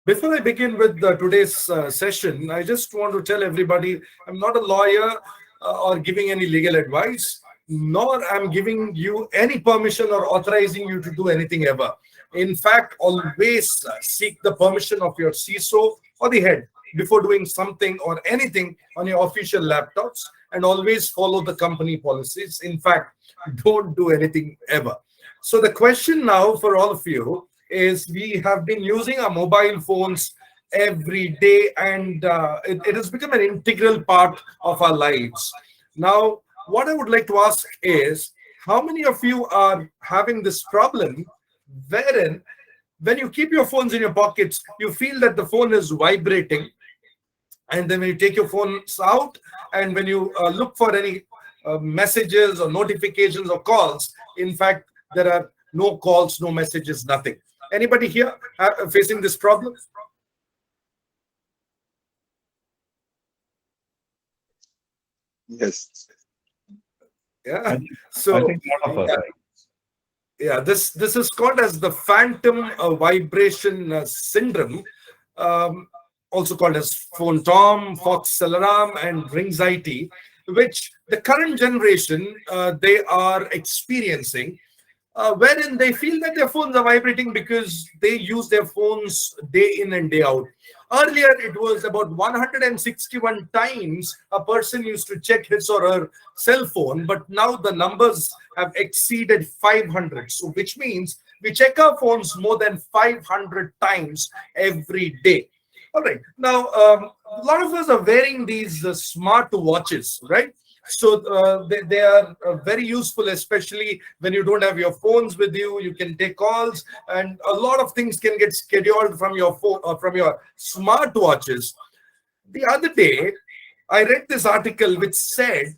Before I begin with today's session, I just want to tell everybody I'm not a lawyer or giving any legal advice, nor I'm giving you any permission or authorizing you to do anything ever. In fact, always seek the permission of your CISO or the head before doing something or anything on your official laptops, and always follow the company policies. In fact, don't do anything ever. So, the question now for all of you is, we have been using our mobile phones every day, and it has become an integral part of our lives. Now, what I would like to ask is, how many of you are having this problem wherein when you keep your phones in your pockets, you feel that the phone is vibrating, and then when you take your phones out and when you look for any messages or notifications or calls, in fact, there are no calls, no messages, nothing. Anybody here facing this problem? Yes. Yeah. I think I So think a lot of us yeah, are. yeah, this is called as the phantom vibration syndrome, um, also called as phone tom, fox alarm, and ringxiety, which the current generation they are experiencing, wherein they feel that their phones are vibrating because they use their phones day in and day out. Earlier, it was about 161 times a person used to check his or her cell phone, but now the numbers have exceeded 500. So, which means we check our phones more than 500 times every day. All right. Now, a lot of us are wearing these smart watches, right? So they are very useful, especially when you don't have your phones with you. You can take calls, and a lot of things can get scheduled from your phone or from your smart watches. The other day, I read this article which said,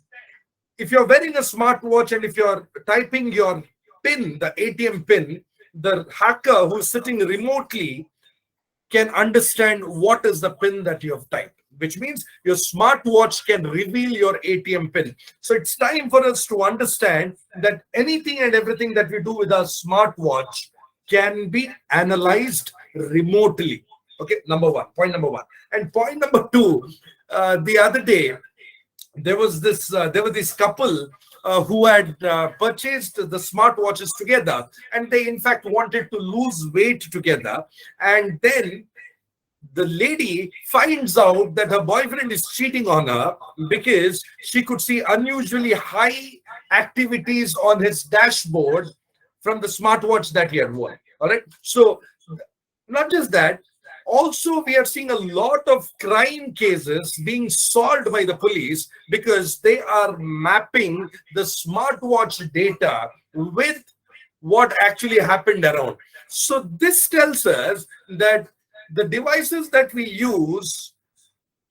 if you're wearing a smartwatch and if you're typing your PIN, the ATM PIN, the hacker who's sitting remotely can understand what is the PIN that you have typed, which means your smartwatch can reveal your ATM PIN. So it's time for us to understand that anything and everything that we do with our smartwatch can be analyzed remotely. Okay, number one, point number one. And point number two, the other day, there was this couple who had purchased the smartwatches together, and they in fact wanted to lose weight together. And then the lady finds out that her boyfriend is cheating on her because she could see unusually high activities on his dashboard from the smartwatch that he had worn. All right. So, not just that, also we are seeing a lot of crime cases being solved by the police because they are mapping the smartwatch data with what actually happened around. So this tells us that the devices that we use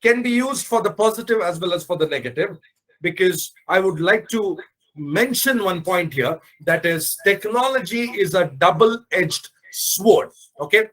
can be used for the positive as well as for the negative, because I would like to mention one point here, that is, technology is a double-edged sword. Okay.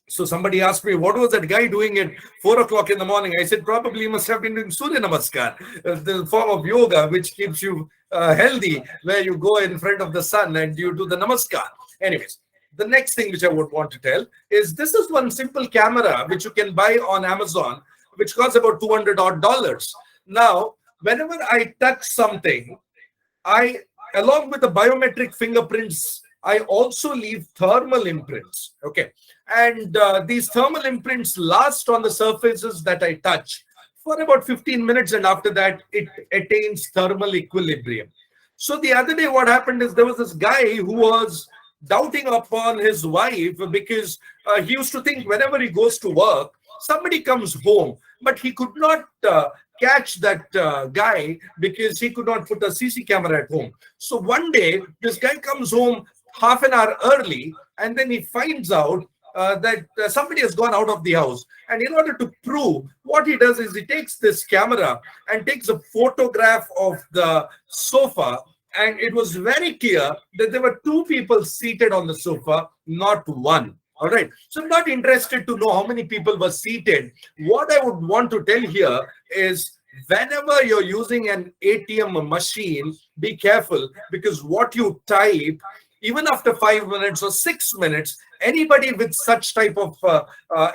So somebody asked me, what was that guy doing at 4 o'clock in the morning? I said, probably he must have been doing Surya Namaskar, the form of yoga which keeps you healthy, where you go in front of the sun and you do the Namaskar. Anyways, the next thing which I would want to tell is, this is one simple camera which you can buy on Amazon, which costs about 200 odd dollars. Now, whenever I touch something, I, along with the biometric fingerprints, I also leave thermal imprints. Okay. And these thermal imprints last on the surfaces that I touch for about 15 minutes. And after that, it attains thermal equilibrium. So the other day, what happened is, there was this guy who was doubting upon his wife because he used to think whenever he goes to work, somebody comes home, but he could not catch that guy because he could not put a CC camera at home. So one day, this guy comes home half an hour early, and then he finds out that somebody has gone out of the house. And in order to prove, what he does is, he takes this camera and takes a photograph of the sofa, and it was very clear that there were two people seated on the sofa, not one. All right. So I'm not interested to know how many people were seated. What I would want to tell here is, whenever you're using an ATM machine, be careful, because what you type Even after 5 minutes or 6 minutes, anybody with such type of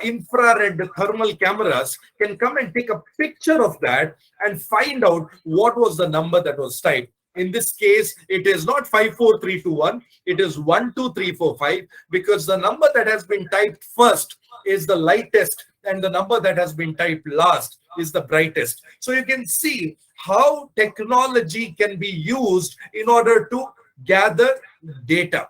infrared thermal cameras can come and take a picture of that and find out what was the number that was typed. In this case, it is not 54321, it is 12345, because the number that has been typed first is the lightest and the number that has been typed last is the brightest. So you can see how technology can be used in order to gather data.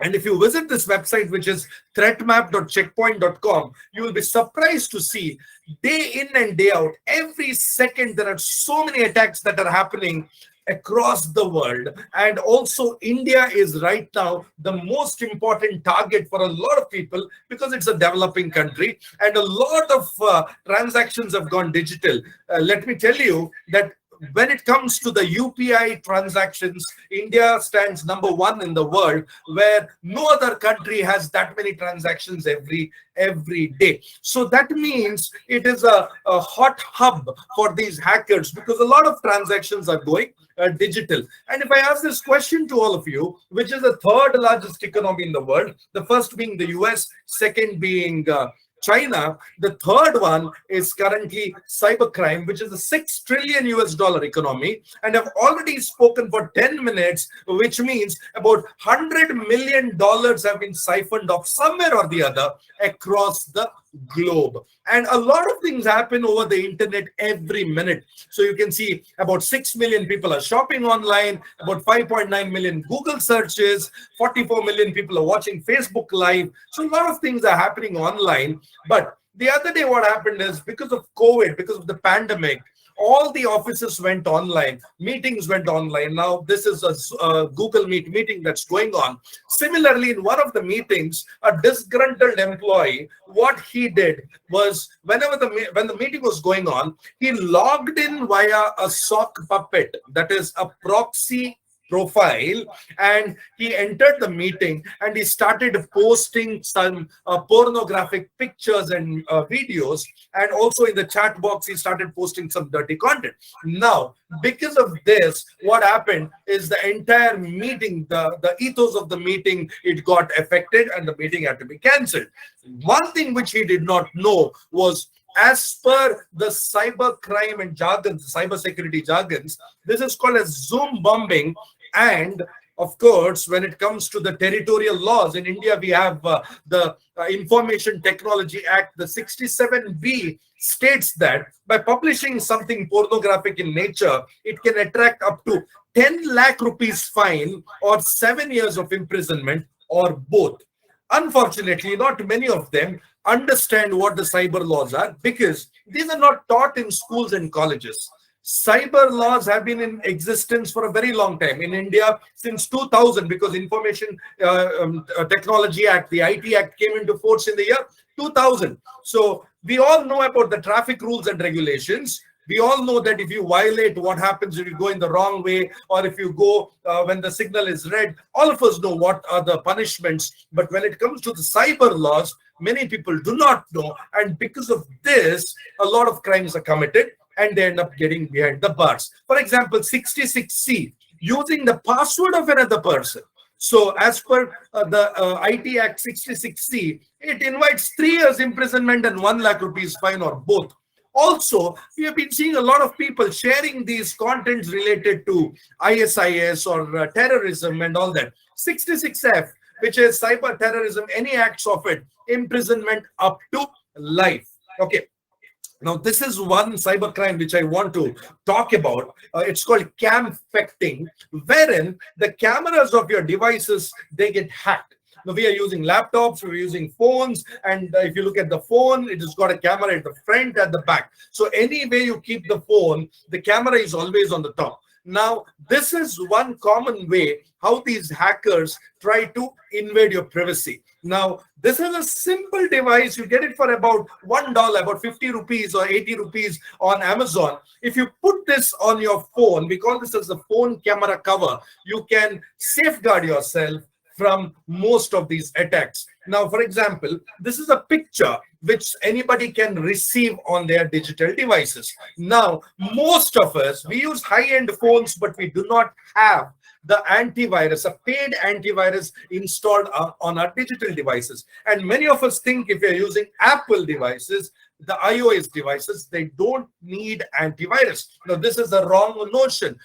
And if you visit this website, which is threatmap.checkpoint.com, you will be surprised to see day in and day out, every second, there are so many attacks that are happening across the world. And also India is right now the most important target for a lot of people because it's a developing country and a lot of transactions have gone digital. Let me tell you that when it comes to the UPI transactions, India stands number one in the world, where no other country has that many transactions every day. So that means it is a hot hub for these hackers because a lot of transactions are going digital. And if I ask this question to all of you, which is the third largest economy in the world, the first being the US, second being China, the third one is currently cybercrime, which is a $6 trillion economy. And I've already spoken for 10 minutes, which means about $100 million have been siphoned off somewhere or the other across the globe. And a lot of things happen over the internet every minute. So you can see about 6 million people are shopping online, about 5.9 million Google searches, 44 million people are watching Facebook Live. So a lot of things are happening online. But the other day, what happened is because of COVID, because of the pandemic, all the offices went online, meetings went online. Now this is a Google Meet meeting that's going on. Similarly, in one of the meetings, a disgruntled employee, what he did was when the meeting was going on, he logged in via a sock puppet, that is a proxy profile, and he entered the meeting and he started posting some pornographic pictures and videos, and also in the chat box he started posting some dirty content. Now because of this, what happened is the entire meeting, the ethos of the meeting, it got affected and the meeting had to be cancelled. One thing which he did not know was, as per the cyber crime and jargons, cyber security jargons, this is called as Zoom bombing. And of course, when it comes to the territorial laws in India, we have the Information Technology Act, the 67B states that by publishing something pornographic in nature, it can attract up to 10 lakh rupees fine or 7 years of imprisonment or both. Unfortunately, not many of them understand what the cyber laws are because these are not taught in schools and colleges. Cyber laws have been in existence for a very long time in India since 2000, because Information Technology Act, the IT Act, came into force in the year 2000. So we all know about the traffic rules and regulations. We all know that if you violate, what happens if you go in the wrong way, or if you go when the signal is red. All of us know what are the punishments. But when it comes to the cyber laws, many people do not know. And because of this, a lot of crimes are committed and they end up getting behind the bars. For example, 66C, using the password of another person. So as per the IT Act 66C, it invites 3 years imprisonment and 1 lakh rupees fine or both. Also, we have been seeing a lot of people sharing these contents related to ISIS or terrorism and all that. 66F, which is cyber terrorism, any acts of it, imprisonment up to life. Okay. Now, this is one cybercrime which I want to talk about. It's called camfecting, wherein the cameras of your devices, they get hacked. Now, we are using laptops, we're using phones, and if you look at the phone, it has got a camera at the front, at the back. So any way you keep the phone, the camera is always on the top. Now, this is one common way how these hackers try to invade your privacy. Now, this is a simple device. You get it for about $1, about 50 rupees or 80 rupees on Amazon. If you put this on your phone, we call this as the phone camera cover, you can safeguard yourself from most of these attacks. Now, for example, this is a picture which anybody can receive on their digital devices. Now, most of us, we use high-end phones, but we do not have the antivirus, a paid antivirus installed on our digital devices. And many of us think if you're using Apple devices, the iOS devices, they don't need antivirus. Now, this is a wrong notion.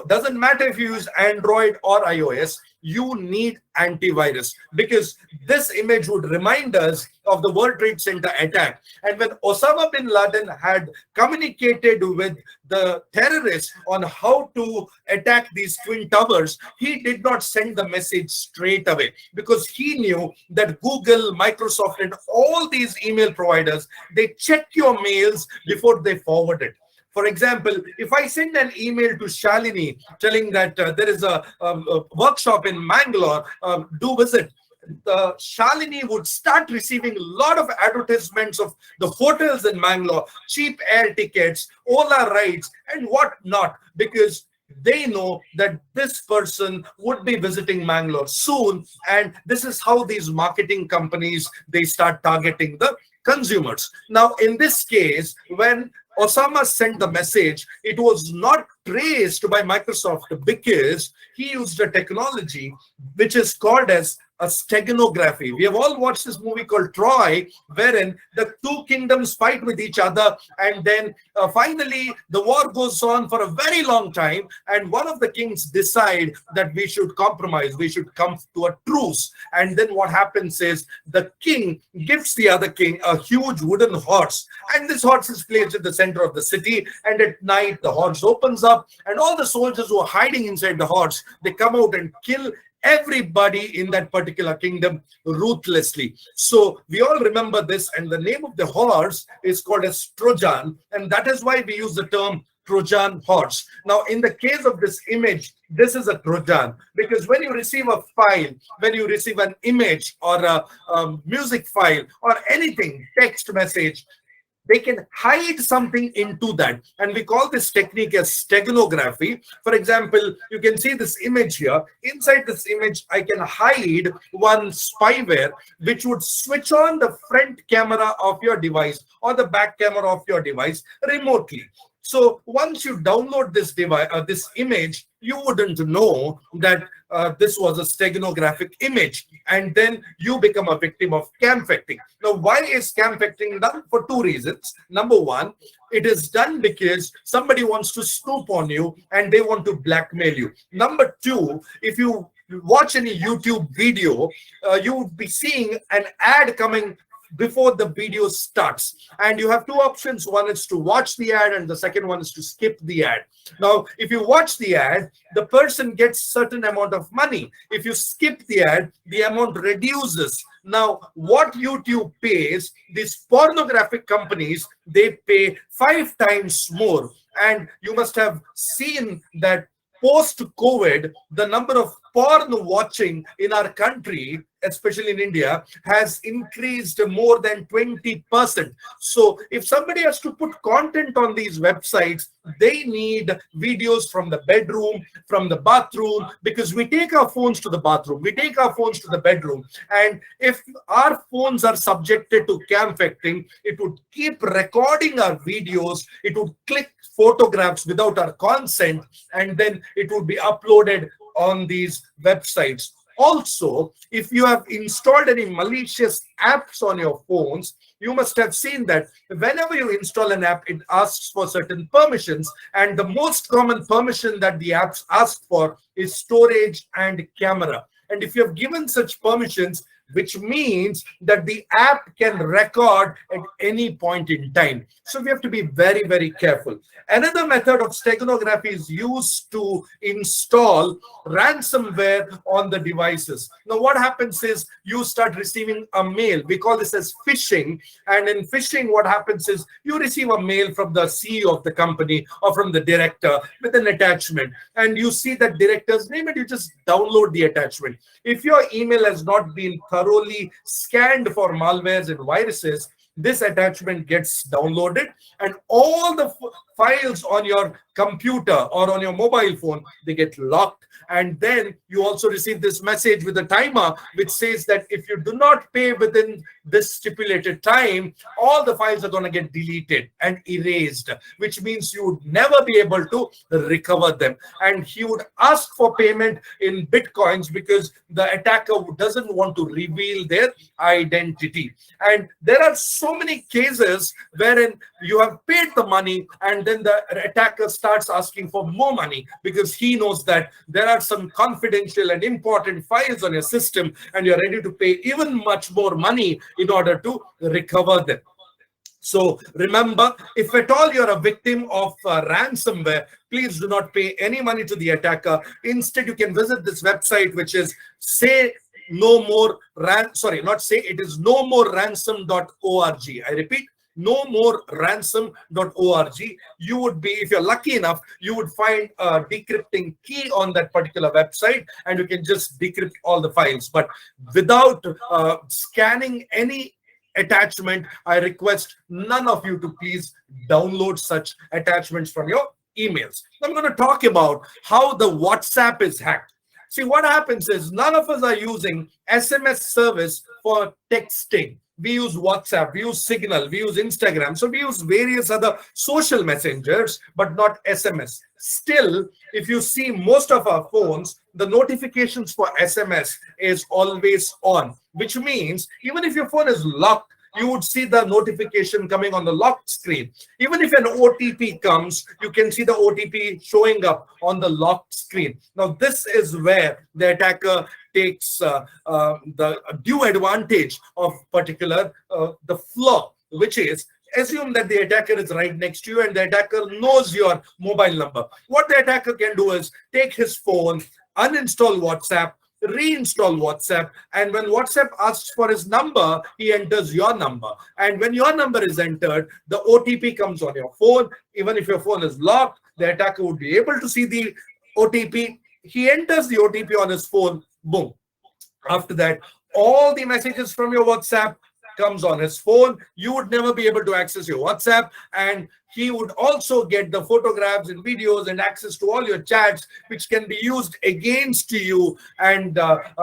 Doesn't matter if you use Android or iOS, you need antivirus, because this image would remind us of the World Trade Center attack. And when Osama bin Laden had communicated with the terrorists on how to attack these twin towers, he did not send the message straight away, because he knew that Google, Microsoft, and all these email providers, they check your mails before they forward it. For example, if I send an email to Shalini telling that there is a workshop in Mangalore, do visit, Shalini would start receiving a lot of advertisements of the hotels in Mangalore, cheap air tickets, Ola rides, and whatnot, because they know that this person would be visiting Mangalore soon. And this is how these marketing companies, they start targeting the consumers. Now, in this case, when Osama sent the message, it was not traced by Microsoft because he used a technology which is called as a steganography. We have all watched this movie called Troy, wherein the two kingdoms fight with each other, and then finally the war goes on for a very long time, and one of the kings decide that we should compromise, we should come to a truce. And then what happens is the king gives the other king a huge wooden horse, and this horse is placed at the center of the city, and at night the horse opens up, and all the soldiers who are hiding inside the horse, they come out and kill everybody in that particular kingdom ruthlessly. So we all remember this, and the name of the horse is called as Trojan, and that is why we use the term Trojan horse. Now, in the case of this image, this is a Trojan, because when you receive a file, when you receive an image or a music file or anything, text message, they can hide something into that. And we call this technique as steganography. For example, you can see this image here. Inside this image, I can hide one spyware which would switch on the front camera of your device or the back camera of your device remotely. So once you download this device, this image, you wouldn't know that this was a steganographic image, and then you become a victim of camfecting. Now, why is camfecting done? For two reasons. Number one, it is done because somebody wants to snoop on you and they want to blackmail you. Number two, if you watch any YouTube video, you would be seeing an ad coming before the video starts, and you have two options. One is to watch the ad, and the second one is to skip the ad. Now, if you watch the ad, the person gets certain amount of money. If you skip the ad, the amount reduces. Now, what YouTube pays, these pornographic companies, they pay 5 times more. And you must have seen that post-COVID, the number of porn watching in our country, especially in India, has increased more than 20%. So if somebody has to put content on these websites, they need videos from the bedroom, from the bathroom, because we take our phones to the bathroom, we take our phones to the bedroom. And if our phones are subjected to camfecting, it would keep recording our videos, it would click photographs without our consent, and then it would be uploaded on these websites. Also, if you have installed any malicious apps on your phones, you must have seen that whenever you install an app, it asks for certain permissions. And the most common permission that the apps ask for is storage and camera. And if you have given such permissions, which means that the app can record at any point in time. So we have to be very, very careful. Another method of steganography is used to install ransomware on the devices. Now, what happens is you start receiving a mail. We call this as phishing. And in phishing, what happens is you receive a mail from the CEO of the company or from the director with an attachment. And you see that director's name and you just download the attachment. If your email has not been thoroughly scanned for malwares and viruses, this attachment gets downloaded, and all the files on your computer or on your mobile phone, they get locked. And then you also receive this message with a timer which says that if you do not pay within this stipulated time, all the files are going to get deleted and erased, which means you would never be able to recover them. And he would ask for payment in bitcoins because the attacker doesn't want to reveal their identity. And there are so many cases wherein you have paid the money and then the attacker starts asking for more money because he knows that there are some confidential and important files on your system and you're ready to pay even much more money in order to recover them. So remember, if at all you're a victim of ransomware, please do not pay any money to the attacker. Instead, you can visit this website, which is say no more it is nomoreransom.org. I repeat, nomoreransom.org. You would be, if you're lucky enough, you would find a decrypting key on that particular website and you can just decrypt all the files. But without scanning any attachment, I request none of you to please download such attachments from your emails. I'm going to talk about how the WhatsApp is hacked. See, what happens is none of us are using SMS service for texting. We use WhatsApp, we use Signal, we use Instagram. So we use various other social messengers, but not SMS. Still, if you see most of our phones, the notifications for SMS is always on, which means even if your phone is locked, you would see the notification coming on the locked screen. Even if an OTP comes, you can see the OTP showing up on the locked screen. Now, this is where the attacker takes the due advantage of particular the flaw, which is assume that the attacker is right next to you and the attacker knows your mobile number. What the attacker can do is take his phone, uninstall WhatsApp, reinstall WhatsApp, and when WhatsApp asks for his number, he enters your number. And when your number is entered, the OTP comes on your phone. Even if your phone is locked, the attacker would be able to see the OTP. He enters the OTP on his phone, boom. After that, all the messages from your WhatsApp comes on his phone. You would never be able to access your WhatsApp, and he would also get the photographs and videos and access to all your chats, which can be used against you, and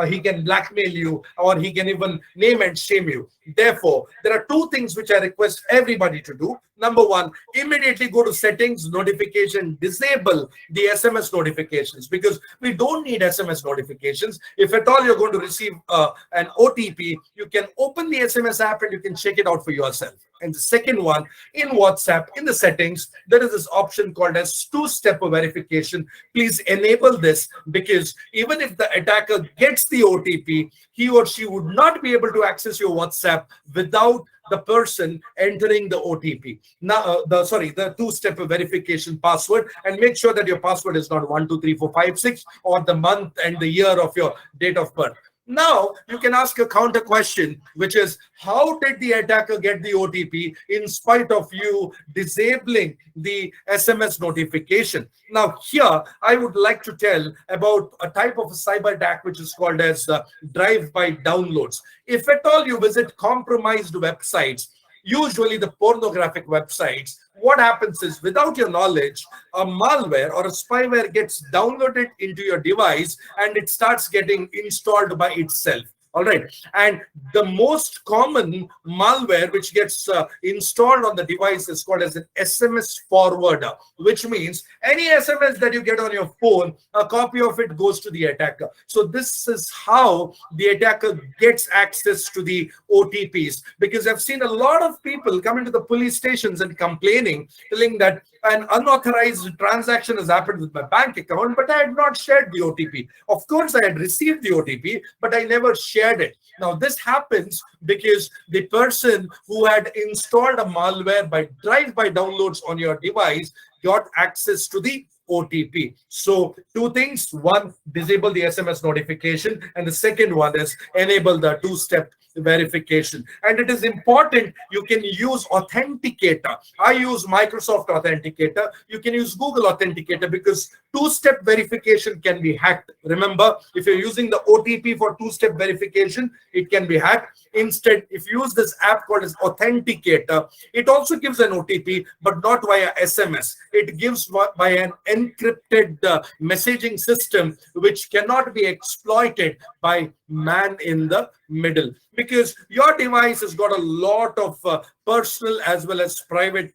he can blackmail you, or he can even name and shame you. Therefore, there are two things which I request everybody to do. Number one, immediately go to settings, notification, disable the SMS notifications, because we don't need SMS notifications. If at all you're going to receive an OTP, you can open the SMS app and you can check it out for yourself. And the second one, in WhatsApp, in the settings, there is this option called as two-step verification. Please enable this, because even if the attacker gets the OTP, he or she would not be able to access your WhatsApp without the person entering the OTP. Now, the two-step verification password, and make sure that your password is not 123456 or the month and the year of your date of birth. Now, you can ask a counter question, which is, how did the attacker get the OTP in spite of you disabling the SMS notification? Now, here, I would like to tell about a type of a cyber attack, which is called as drive-by downloads. If at all you visit compromised websites, usually the pornographic websites, what happens is, without your knowledge, a malware or a spyware gets downloaded into your device and it starts getting installed by itself. All right. And the most common malware which gets installed on the device is called as an SMS forwarder, which means any SMS that you get on your phone, a copy of it goes to the attacker. So this is how the attacker gets access to the OTPs, because I've seen a lot of people coming to the police stations and complaining, telling that an unauthorized transaction has happened with my bank account, but I had not shared the OTP. Of course, I had received the OTP, but I never shared it. Now, this happens because the person who had installed a malware by drive-by downloads on your device got access to the OTP. So two things: one, disable the SMS notification, and the second one is enable the two-step verification. And it is important you can use Authenticator. I use Microsoft Authenticator. You can use Google Authenticator, because Two-step verification can be hacked. Remember, if you're using the OTP for two-step verification, it can be hacked. Instead, if you use this app called as Authenticator, it also gives an OTP, but not via SMS. It gives by an encrypted messaging system, which cannot be exploited by man in the middle, because your device has got a lot of personal as well as private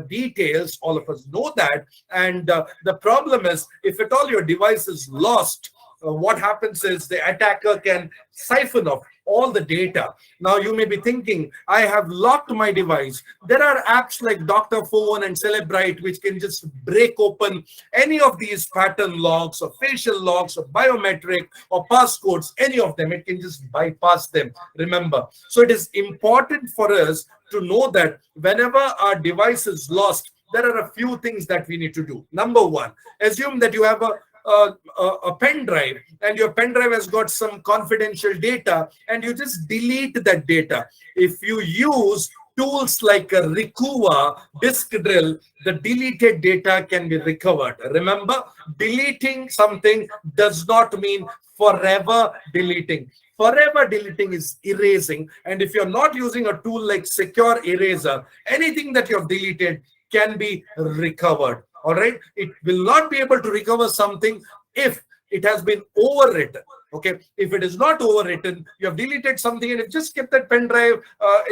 details. All of us know that. And the problem is, if at all your device is lost, what happens is the attacker can siphon off all the data. Now you may be thinking, I have locked my device. There are apps like Dr. Phone and Celebrite which can just break open any of these pattern logs or facial logs or biometric or passcodes, any of them. It can just bypass them, remember. So it is important for us to know that whenever our device is lost, there are a few things that we need to do. Number one, assume that you have a pen drive, and your pen drive has got some confidential data, and you just delete that data. If you use tools like a Rikuwa disk drill, the deleted data can be recovered. Remember, deleting something does not mean forever deleting. Forever deleting is erasing. And if you're not using a tool like Secure Eraser, anything that you've deleted can be recovered. All right, it will not be able to recover something if it has been overwritten. Okay, if it is not overwritten, you have deleted something and you've just kept that pen drive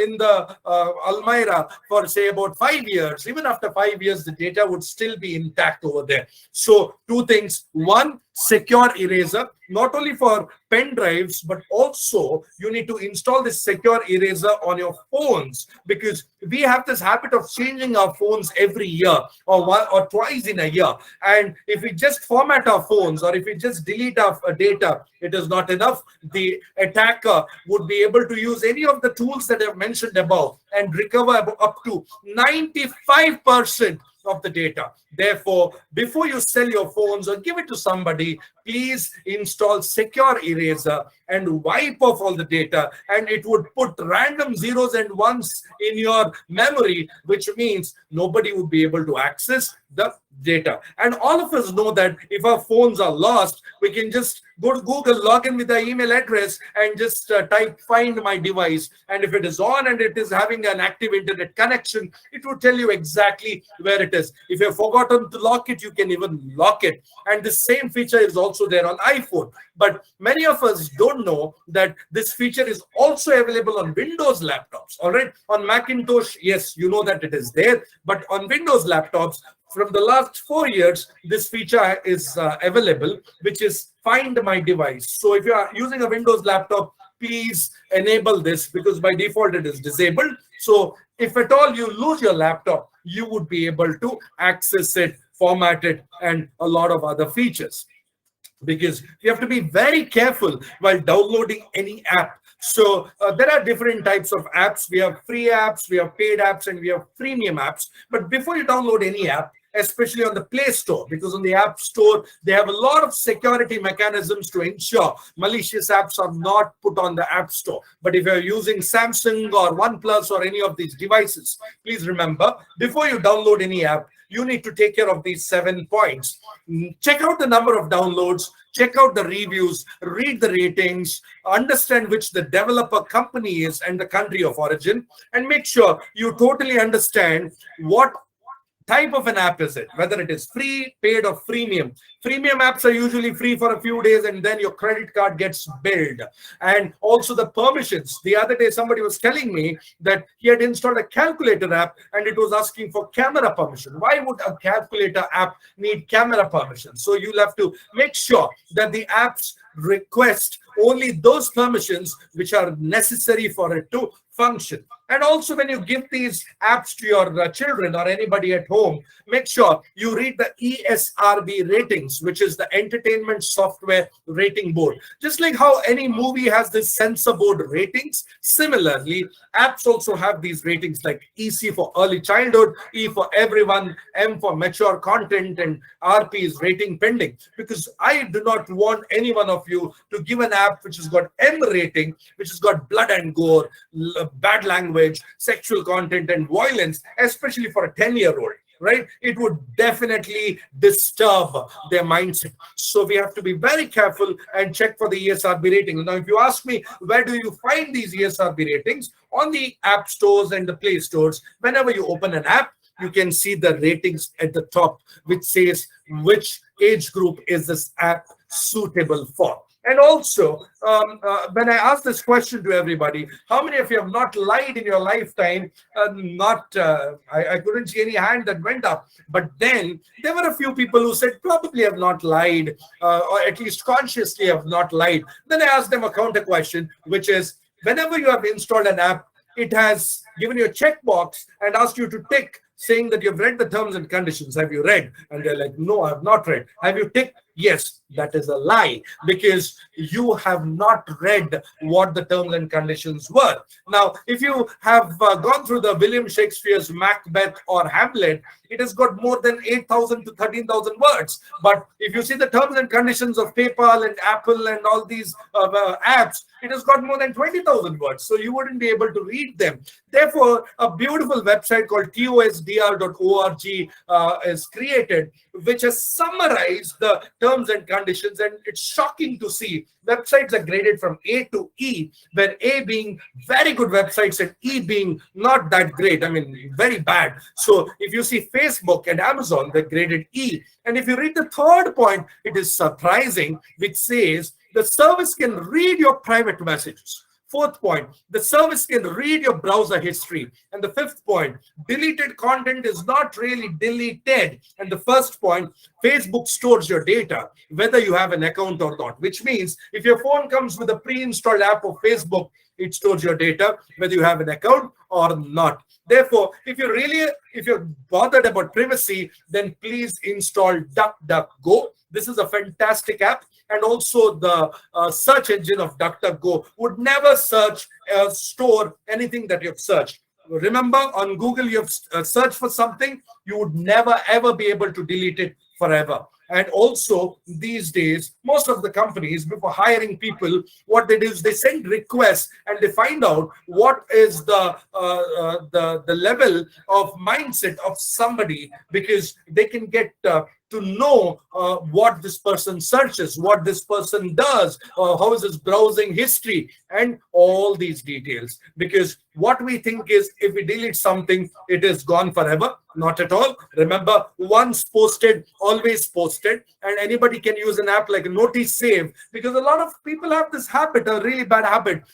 in the Almira for say about 5 years. Even after 5 years, the data would still be intact over there. So two things. One, Secure Eraser, not only for pen drives, but also you need to install this Secure Eraser on your phones, because we have this habit of changing our phones every year or one or twice in a year. And if we just format our phones, or if we just delete our data, it is not enough. The attacker would be able to use any of the tools that I've mentioned above and recover up to 95% of the data. Therefore, before you sell your phones or give it to somebody, please install Secure Eraser and wipe off all the data, and it would put random zeros and ones in your memory, which means nobody would be able to access the data. And all of us know that if our phones are lost, we can just go to Google, log in with the email address, and just type find my device. And if it is on and it is having an active internet connection, it will tell you exactly where it is. If you've forgotten to lock it, you can even lock it. And the same feature is also there on iPhone. But many of us don't know that this feature is also available on Windows laptops. All right, on Macintosh, yes, you know that it is there, but on Windows laptops, from the last 4 years, this feature is available, which is Find My Device. So if you are using a Windows laptop, please enable this, because by default it is disabled. So if at all you lose your laptop, you would be able to access it, format it, and a lot of other features. Because you have to be very careful while downloading any app. So there are different types of apps. We have free apps, we have paid apps, and we have freemium apps. But before you download any app, especially on the Play Store, because on the App Store, they have a lot of security mechanisms to ensure malicious apps are not put on the App Store. But if you're using Samsung or OnePlus or any of these devices, please remember, before you download any app, you need to take care of these 7 points. Check out the number of downloads, check out the reviews, read the ratings, understand which the developer company is and the country of origin, and make sure you totally understand what type of an app is it, whether it is free, paid, or freemium. Freemium apps are usually free for a few days, and then your credit card gets billed. And also the permissions. The other day, somebody was telling me that he had installed a calculator app and it was asking for camera permission. Why would a calculator app need camera permission? So you'll have to make sure that the apps request only those permissions which are necessary for it to function. And also, when you give these apps to your children or anybody at home, make sure you read the ESRB ratings, which is the Entertainment Software Rating Board. Just like how any movie has this censor board ratings, similarly, apps also have these ratings, like EC for early childhood, E for everyone, M for mature content, and RP is rating pending. Because I do not want any one of you to give an app which has got M rating, which has got blood and gore, bad language, sexual content, and violence, especially for a 10-year-old. right? It would definitely disturb their mindset. So we have to be very careful and check for the ESRB rating. Now, if you ask me, where do you find these ESRB ratings? On the app stores and the Play stores. Whenever you open an app, you can see the ratings at the top, which says which age group is this app suitable for. And also, when I ask this question to everybody, how many of you have not lied in your lifetime? I couldn't see any hand that went up. But then there were a few people who said probably have not lied, or at least consciously have not lied. Then I asked them a counter question, which is, whenever you have installed an app, it has given you a checkbox and asked you to tick saying that you've read the terms and conditions. Have you read? And they're like, no, I have not read. Have you ticked? Yes, that is a lie, because you have not read what the terms and conditions were. Now, if you have gone through the William Shakespeare's Macbeth or Hamlet, it has got more than 8,000 to 13,000 words. But if you see the terms and conditions of PayPal and Apple and all these apps, it has got more than 20,000 words. So you wouldn't be able to read them. Therefore, a beautiful website called tosdr.org is created, which has summarized the terms and conditions. And it's shocking to see websites are graded from A to E, where A being very good websites and E being not that great. I mean, very bad. So if you see Facebook and Amazon, they're graded E. And if you read the third point, it is surprising, which says the service can read your private messages. Fourth point, the service can read your browser history. And the fifth point, deleted content is not really deleted. And the first point, Facebook stores your data, whether you have an account or not, which means if your phone comes with a pre-installed app of Facebook, it stores your data, whether you have an account or not. Therefore, if you're bothered about privacy, then please install DuckDuckGo. This is a fantastic app. And also the search engine of DuckDuckGo would never store anything that you've searched. Remember, on Google, you've searched for something, you would never ever be able to delete it forever. And also, these days, most of the companies, before hiring people, what they do is they send requests and they find out what is the level of mindset of somebody, because they can get to know what this person searches, what this person does, how is his browsing history, and all these details. Because what we think is, if we delete something, it is gone forever. Not at all. Remember, once posted, always posted. And anybody can use an app like Notice Save, because a lot of people have this habit, a really bad habit.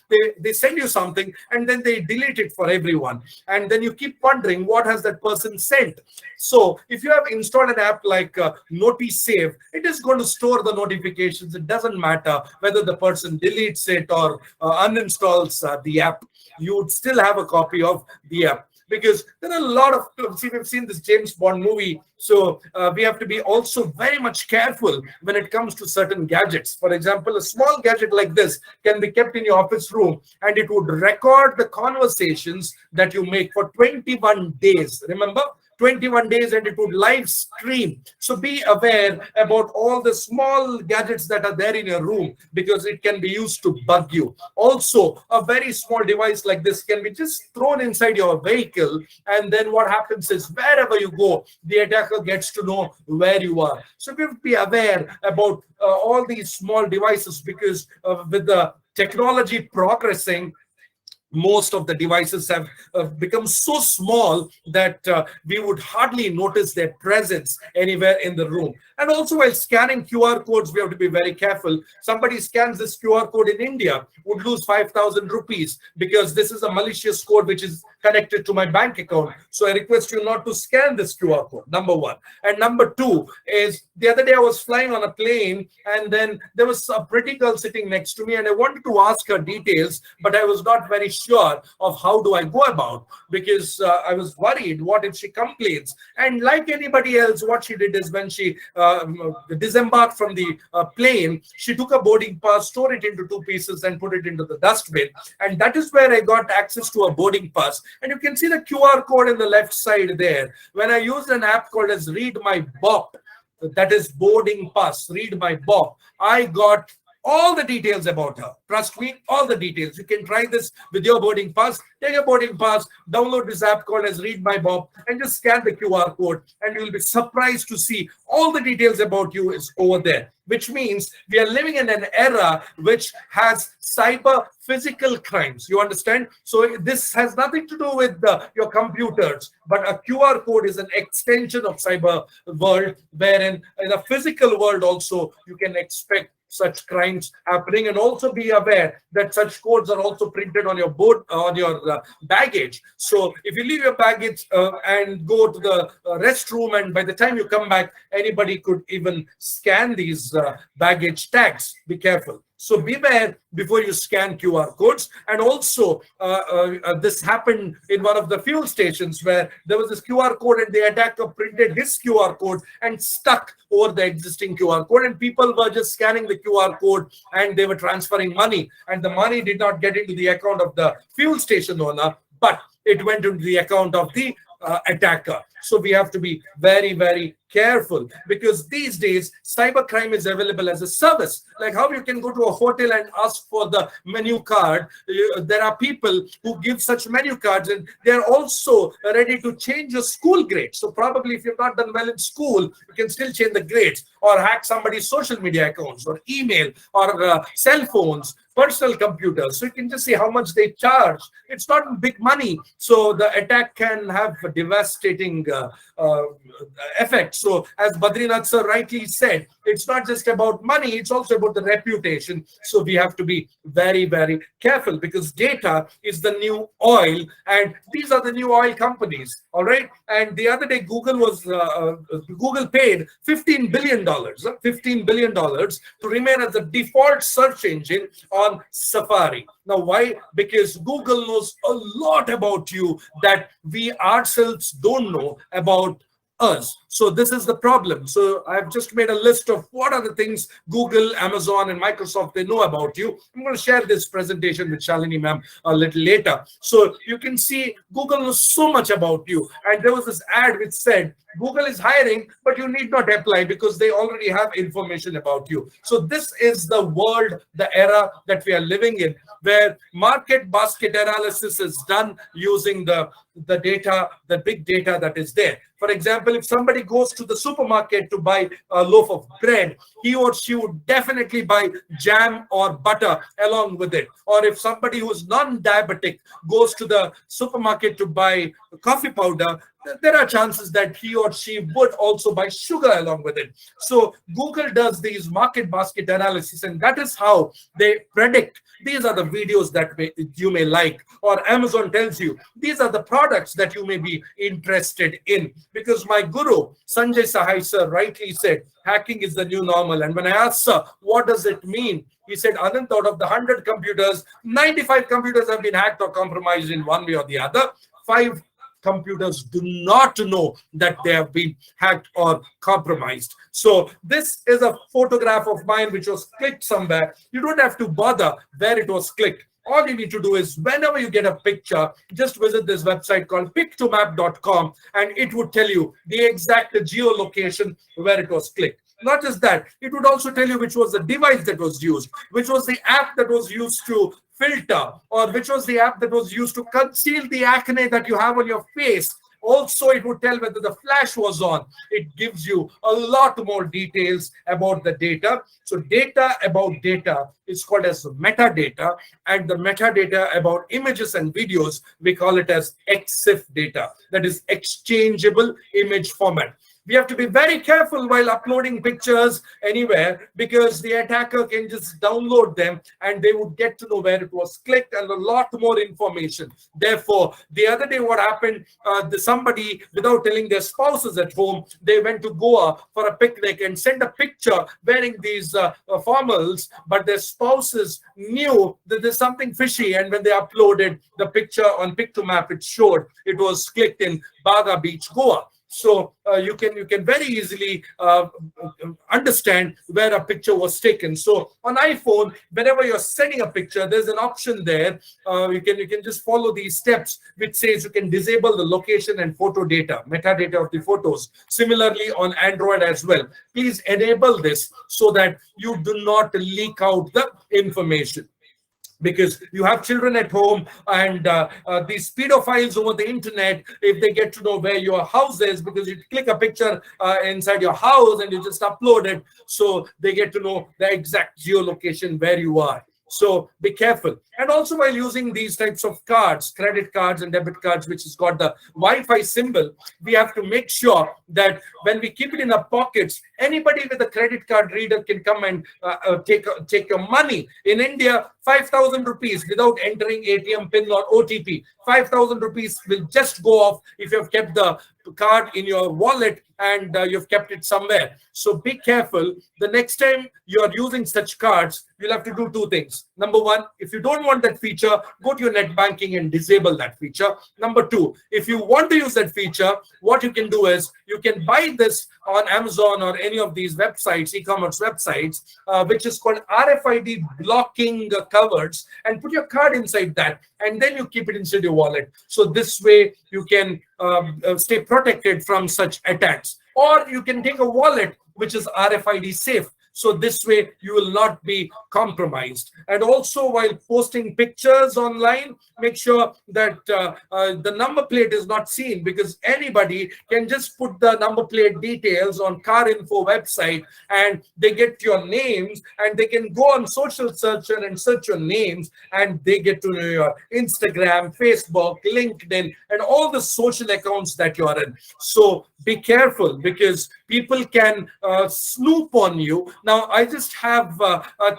They send you something and then they delete it for everyone. And then you keep wondering, what has that person sent? So if you have installed an app like Notice Save, it is going to store the notifications. It doesn't matter whether the person deletes it or uninstalls the app. You would still have a copy of the app. Because there are a lot of, we've seen this James Bond movie, so we have to be also very much careful when it comes to certain gadgets. For example, a small gadget like this can be kept in your office room, and it would record the conversations that you make for 21 days. Remember? 21 days, and it would live stream. So be aware about all the small gadgets that are there in your room, because it can be used to bug you. Also, a very small device like this can be just thrown inside your vehicle, and then what happens is, wherever you go, the attacker gets to know where you are. So we have to be aware about all these small devices, because with the technology progressing, most of the devices have become so small that we would hardly notice their presence anywhere in the room. And also, while scanning QR codes, we have to be very careful. Somebody scans this QR code in India would lose 5,000 rupees, because this is a malicious code which is connected to my bank account. So I request you not to scan this QR code, number one. And number two is, the other day I was flying on a plane, and then there was a pretty girl sitting next to me, and I wanted to ask her details, but I was not very sure of how do I go about, because I was worried, what if she complains? And like anybody else, what she did is, when she disembarked from the plane, she took a boarding pass, tore it into two pieces, and put it into the dustbin. And that is where I got access to a boarding pass. And you can see the QR code in the left side there. When I used an app called as Read My BOP, that is boarding pass, Read My BOP, I got all the details about her. Trust me, all the details. You can try this with your boarding pass. Take your boarding pass, download this app called as Read My Bob, and just scan the QR code, and you'll be surprised to see all the details about you is over there. Which means we are living in an era which has cyber physical crimes. You understand? So this has nothing to do with your computers, but a QR code is an extension of cyber world, wherein in a physical world also you can expect such crimes happening. And also be aware that such codes are also printed on your board, on your baggage. So if you leave your baggage and go to the restroom, and by the time you come back, anybody could even scan these baggage tags. Be careful. So beware before you scan QR codes. And also, this happened in one of the fuel stations where there was this QR code, and the attacker printed his QR code and stuck over the existing QR code. And people were just scanning the QR code, and they were transferring money. And the money did not get into the account of the fuel station owner, but it went into the account of the attacker. So we have to be very, very careful, because these days cybercrime is available as a service. Like how you can go to a hotel and ask for the menu card. There are people who give such menu cards, and they're also ready to change your school grades. So probably if you've not done well in school, you can still change the grades, or hack somebody's social media accounts, or email, or cell phones, personal computers. So you can just see how much they charge. It's not big money. So the attack can have a devastating effect. So as Badrinath sir rightly said, it's not just about money, it's also about the reputation. So we have to be very, very careful, because data is the new oil, and these are the new oil companies. All right. And the other day, Google paid $15 billion to remain as the default search engine on Safari. Now, why? Because Google knows a lot about you that we ourselves don't know about us. So this is the problem. So I've just made a list of what are the things Google, Amazon, and Microsoft, they know about you. I'm going to share this presentation with Shalini ma'am a little later. So you can see Google knows so much about you. And there was this ad which said, Google is hiring, but you need not apply because they already have information about you. So this is the world, the era that we are living in, where market basket analysis is done using the data, the big data that is there. For example, if somebody goes to the supermarket to buy a loaf of bread, he or she would definitely buy jam or butter along with it. Or if somebody who is non-diabetic goes to the supermarket to buy coffee powder, there are chances that he or she would also buy sugar along with it. So Google does these market basket analysis, and that is how they predict these are the videos that you may like, or Amazon tells you these are the products that you may be interested in. Because my guru, Sanjay Sahai sir, rightly said, hacking is the new normal. And when I asked, sir, what does it mean? He said, Anant, out of the 100 computers, 95 computers have been hacked or compromised in one way or the other. 5 computers do not know that they have been hacked or compromised. So this is a photograph of mine which was clicked somewhere. You don't have to bother where it was clicked. All you need to do is whenever you get a picture, just visit this website called pic2map.com, and it would tell you the exact geolocation where it was clicked. Not just that, it would also tell you which was the device that was used, which was the app that was used to filter, or which was the app that was used to conceal the acne that you have on your face. Also, it would tell whether the flash was on. It gives you a lot more details about the data. So data about data is called as metadata, and the metadata about images and videos, we call it as EXIF data, that is exchangeable image format. We have to be very careful while uploading pictures anywhere, because the attacker can just download them and they would get to know where it was clicked and a lot more information. Therefore, the other day what happened, somebody, without telling their spouses at home, they went to Goa for a picnic and sent a picture wearing these formals, but their spouses knew that there's something fishy, and when they uploaded the picture on Pic2Map, it showed it was clicked in Baga Beach, Goa. So you can very easily understand where a picture was taken. So on iPhone, whenever you're sending a picture, there's an option there. You can just follow these steps, which says you can disable the location and photo data, metadata of the photos. Similarly on Android as well. Please enable this so that you do not leak out the information, because you have children at home, and these pedophiles over the internet, if they get to know where your house is, because you click a picture inside your house and you just upload it, so they get to know the exact geolocation where you are. So be careful. And also, while using these types of cards, credit cards and debit cards, which has got the Wi-Fi symbol, we have to make sure that when we keep it in our pockets, anybody with a credit card reader can come and take your money. In India, 5,000 rupees without entering ATM pin or OTP. 5,000 rupees will just go off if you have kept the card in your wallet and you've kept it somewhere. So be careful. The next time you are using such cards, you'll have to do two things. Number one, if you don't want that feature, go to your net banking and disable that feature. Number two, if you want to use that feature, what you can do is you can buy this on Amazon or any of these websites, e-commerce websites, which is called RFID blocking covers, and put your card inside that, and then you keep it inside your wallet. So this way you can stay protected from such attacks. Or you can take a wallet which is RFID safe. So this way you will not be compromised. And also, while posting pictures online, make sure that the number plate is not seen, because anybody can just put the number plate details on car info website and they get your names, and they can go on social searcher and search your names, and they get to know your Instagram, Facebook, LinkedIn, and all the social accounts that you are in. So be careful, because people can snoop on you. Now, I just have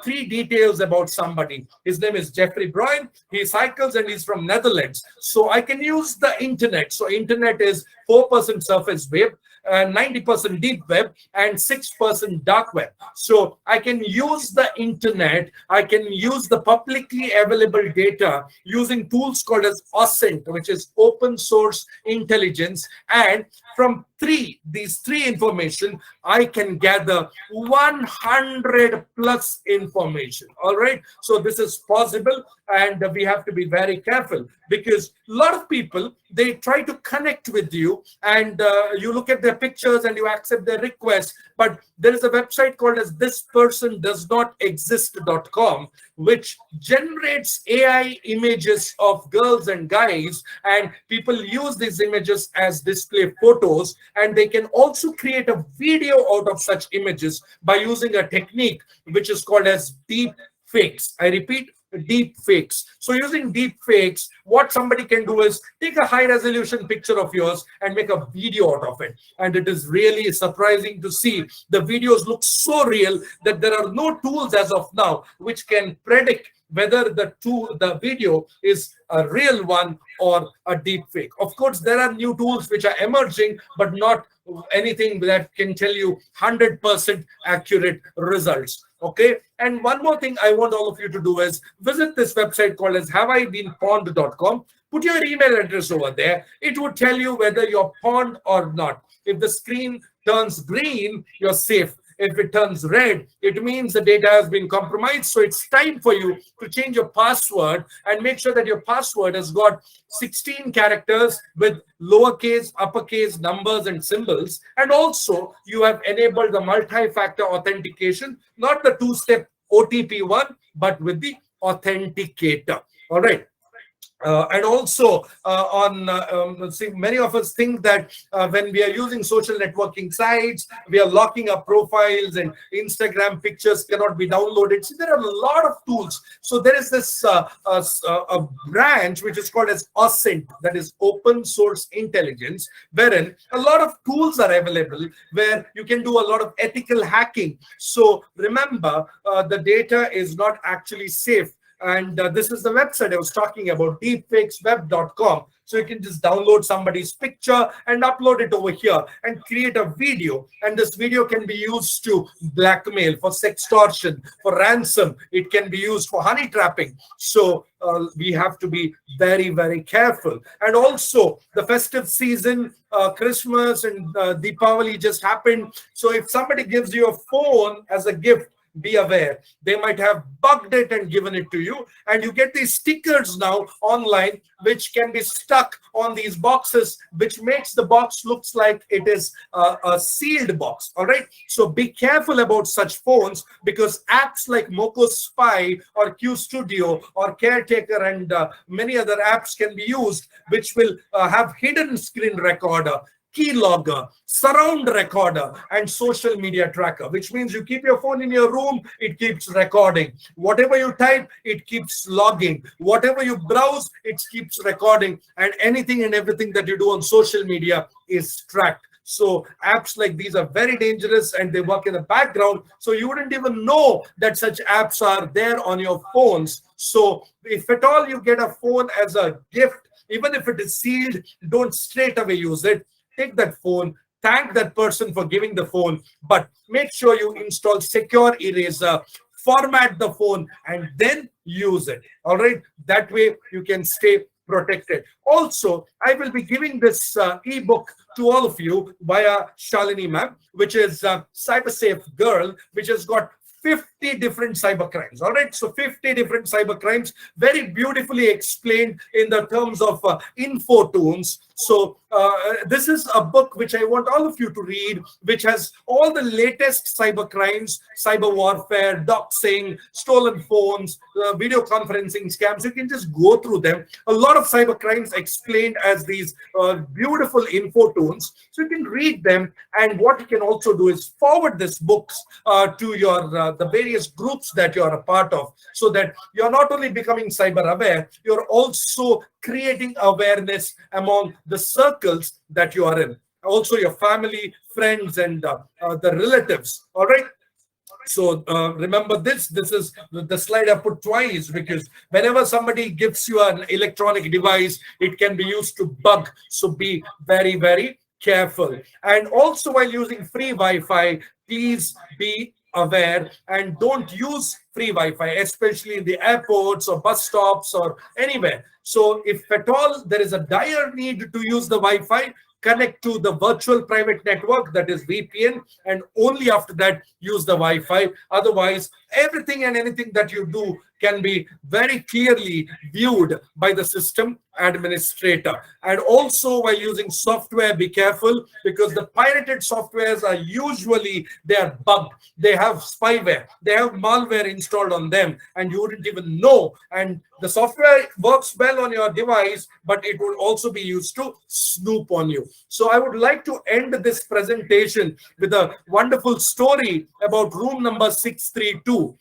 3 details about somebody. His name is Jeffrey Bruin. He cycles and he's from Netherlands. So I can use the internet. So internet is 4% surface web, 90% deep web, and 6% dark web. So I can use the internet. I can use the publicly available data using tools called as OSINT, which is open source intelligence. And from these three information, I can gather 100 plus information. All right. So this is possible, and we have to be very careful, because a lot of people, they try to connect with you, and you look at their pictures and you accept their request. But there is a website called as thispersondoesnotexist.com, which generates AI images of girls and guys, and people use these images as display photos, and they can also create a video out of such images by using a technique which is called as deep fakes. I repeat, deep fakes. So using deep fakes, what somebody can do is take a high resolution picture of yours and make a video out of it. And it is really surprising to see the videos look so real that there are no tools as of now which can predict whether the video is a real one or a deep fake. Of course, there are new tools which are emerging, but not anything that can tell you 100% accurate results. Okay. And one more thing I want all of you to do is visit this website called as haveibeenpawned.com. Put your email address over there. It would tell you whether you're pawned or not. If the screen turns green, you're safe. If it turns red, it means the data has been compromised. So it's time for you to change your password and make sure that your password has got 16 characters with lowercase, uppercase, numbers, and symbols. And also, you have enabled the multi-factor authentication, not the 2-step OTP one, but with the authenticator. All right. And also see, many of us think that when we are using social networking sites, we are locking our profiles and Instagram pictures cannot be downloaded. See, there are a lot of tools. So there is this a branch which is called as OSINT, that is open source intelligence, wherein a lot of tools are available where you can do a lot of ethical hacking. So remember, the data is not actually safe. And this is the website I was talking about, deepfakesweb.com. So you can just download somebody's picture and upload it over here and create a video. And this video can be used to blackmail, for sextortion, for ransom. It can be used for honey trapping. So we have to be very, very careful. And also the festive season, Christmas and Deepavali just happened. So if somebody gives you a phone as a gift, be aware they might have bugged it and given it to you. And you get these stickers now online which can be stuck on these boxes, which makes the box looks like it is a sealed box. All right, so be careful about such phones, because apps like Moco Spy or Q Studio or Caretaker and many other apps can be used, which will have hidden screen recorder, keylogger, surround recorder, and social media tracker, which means you keep your phone in your room, it keeps recording. Whatever you type, it keeps logging. Whatever you browse, it keeps recording. And anything and everything that you do on social media is tracked. So apps like these are very dangerous and they work in the background. So you wouldn't even know that such apps are there on your phones. So if at all you get a phone as a gift, even if it is sealed, don't straight away use it. Take that phone, thank that person for giving the phone, but make sure you install Secure Eraser, format the phone, and then use it. All right, that way you can stay protected. Also, I will be giving this ebook to all of you via Shalini ma'am, which is Cyber Safe Girl, which has got 50 different cyber crimes. All right, so 50 different cyber crimes, very beautifully explained in the terms of infotunes. So this is a book which I want all of you to read, which has all the latest cyber crimes, cyber warfare, doxing, stolen phones, video conferencing scams. You can just go through them. A lot of cyber crimes explained as these beautiful infotunes. So you can read them, and what you can also do is forward these books to your the various groups that you are a part of, so that you're not only becoming cyber aware, you're also creating awareness among the circles that you are in, also your family, friends, and the relatives. All right, so remember this is the slide I put twice, because whenever somebody gives you an electronic device, it can be used to bug. So be very, very careful. And also, while using free Wi-Fi, please be aware and don't use free Wi-Fi, especially in the airports or bus stops or anywhere. So if at all there is a dire need to use the Wi-Fi, connect to the virtual private network, that is VPN, and only after that use the Wi-Fi. Otherwise, everything and anything that you do can be very clearly viewed by the system administrator. And also, while using software, be careful, because the pirated softwares are usually, they are bugged, they have spyware, they have malware installed on them, and you wouldn't even know. And the software works well on your device, but it would also be used to snoop on you. So I would like to end this presentation with a wonderful story about room number 632.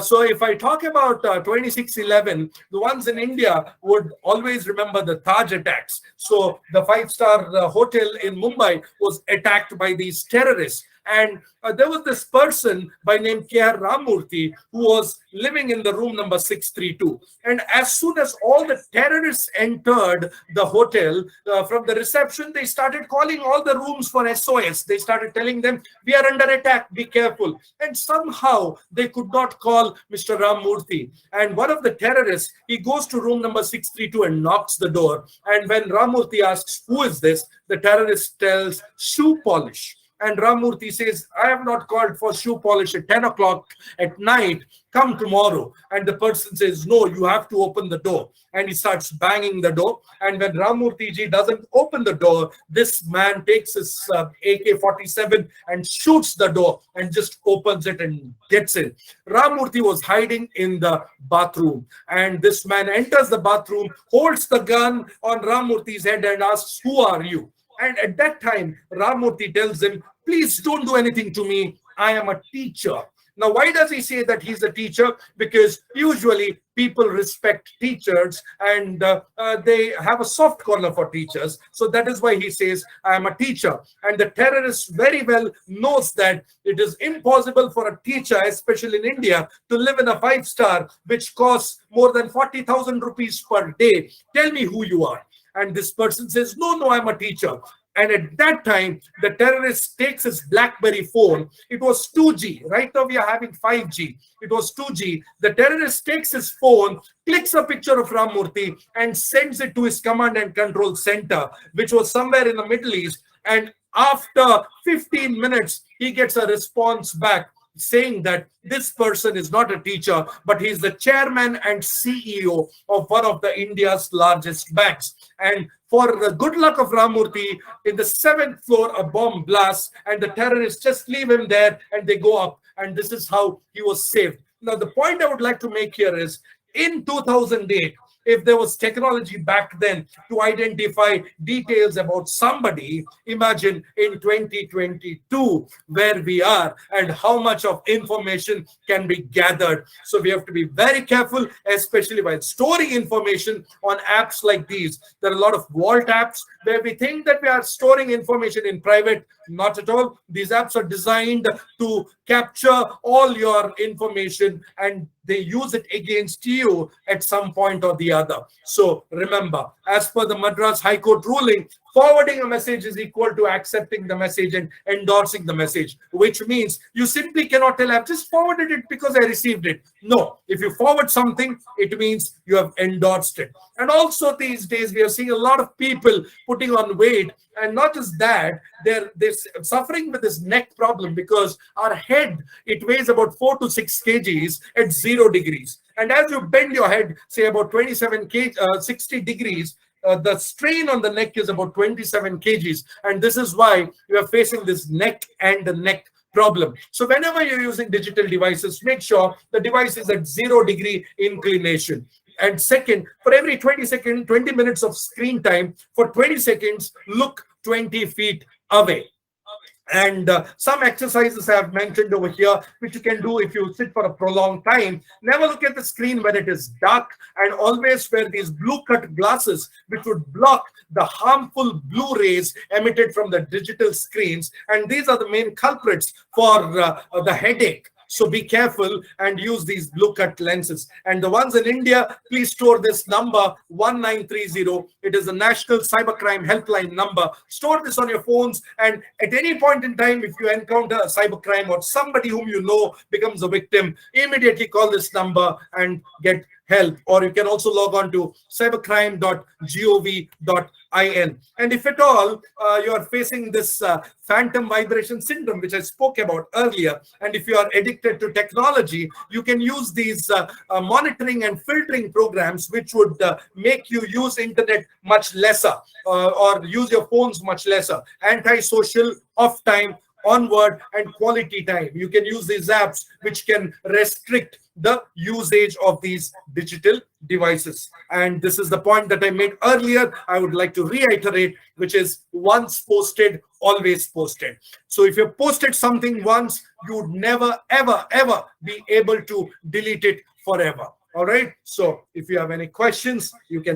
So if I talk about 2611, the ones in India would always remember the Taj attacks. So the five-star hotel in Mumbai was attacked by these terrorists. And there was this person by name K.R. Ramurthy who was living in the room number 632. And as soon as all the terrorists entered the hotel, from the reception, they started calling all the rooms for SOS. They started telling them, we are under attack, be careful. And somehow they could not call Mr. Ramurthy. And one of the terrorists, he goes to room number 632 and knocks the door. And when Ramurthy asks, who is this? The terrorist tells, shoe polish. And Ramurthy says, I have not called for shoe polish at 10 o'clock at night. Come tomorrow. And the person says, no, you have to open the door. And he starts banging the door. And when Ramurthy ji doesn't open the door, this man takes his AK-47 and shoots the door and just opens it and gets in. Ramurthy was hiding in the bathroom. And this man enters the bathroom, holds the gun on Ramurthy's head and asks, who are you? And at that time, Ramurthy tells him, please don't do anything to me. I am a teacher. Now, why does he say that he's a teacher? Because usually people respect teachers, and they have a soft corner for teachers. So that is why he says, I am a teacher. And the terrorist very well knows that it is impossible for a teacher, especially in India, to live in a five-star which costs more than 40,000 rupees per day. Tell me who you are. And this person says, no, I'm a teacher. And at that time, the terrorist takes his BlackBerry phone. It was 2G. Right now, we are having 5G. It was 2G. The terrorist takes his phone, clicks a picture of Ramamurthy, and sends it to his command and control center, which was somewhere in the Middle East. And after 15 minutes, he gets a response back saying that this person is not a teacher, but he's the chairman and CEO of one of the India's largest banks. And for the good luck of Ramamurthy, in the 7th floor, a bomb blasts, and the terrorists just leave him there and they go up. And this is how he was saved. Now, the point I would like to make here is, in 2008, if there was technology back then to identify details about somebody, imagine in 2022 where we are and how much of information can be gathered. So we have to be very careful, especially while storing information on apps like these. There are a lot of vault apps where we think that we are storing information in private. Not at all. These apps are designed to capture all your information, and they use it against you at some point or the other. So remember, as per the Madras High Court ruling, forwarding a message is equal to accepting the message and endorsing the message, which means you simply cannot tell, I've just forwarded it because I received it. No, if you forward something, it means you have endorsed it. And also these days, we are seeing a lot of people putting on weight. And not just that, they're suffering with this neck problem because our head, it weighs about 4 to 6 kgs at 0 degrees. And as you bend your head, say about 60 degrees, the strain on the neck is about 27 kgs. And this is why you are facing this neck and the neck problem. So whenever you're using digital devices, make sure the device is at 0 degree inclination. And second, for every 20 minutes of screen time, for 20 seconds, look 20 feet away. And some exercises I have mentioned over here, which you can do if you sit for a prolonged time. Never look at the screen when it is dark, and always wear these blue cut glasses, which would block the harmful blue rays emitted from the digital screens. And these are the main culprits for the headache. So be careful and use these blue cut lenses. And the ones in India, please store this number 1930. It is the National Cybercrime Helpline number. Store this on your phones, and at any point in time, if you encounter a cybercrime or somebody whom you know becomes a victim, immediately call this number and get help. Or you can also log on to cybercrime.gov.in. And if at all you are facing this phantom vibration syndrome, which I spoke about earlier, and if you are addicted to technology, you can use these monitoring and filtering programs, which would make you use internet much lesser, or use your phones much lesser. Anti-social, off time, onward, and quality time. You can use these apps which can restrict the usage of these digital devices. And this is the point that I made earlier. I would like to reiterate, which is once posted, always posted. So if you posted something once, you would never, ever, ever be able to delete it forever. All right. So if you have any questions, you can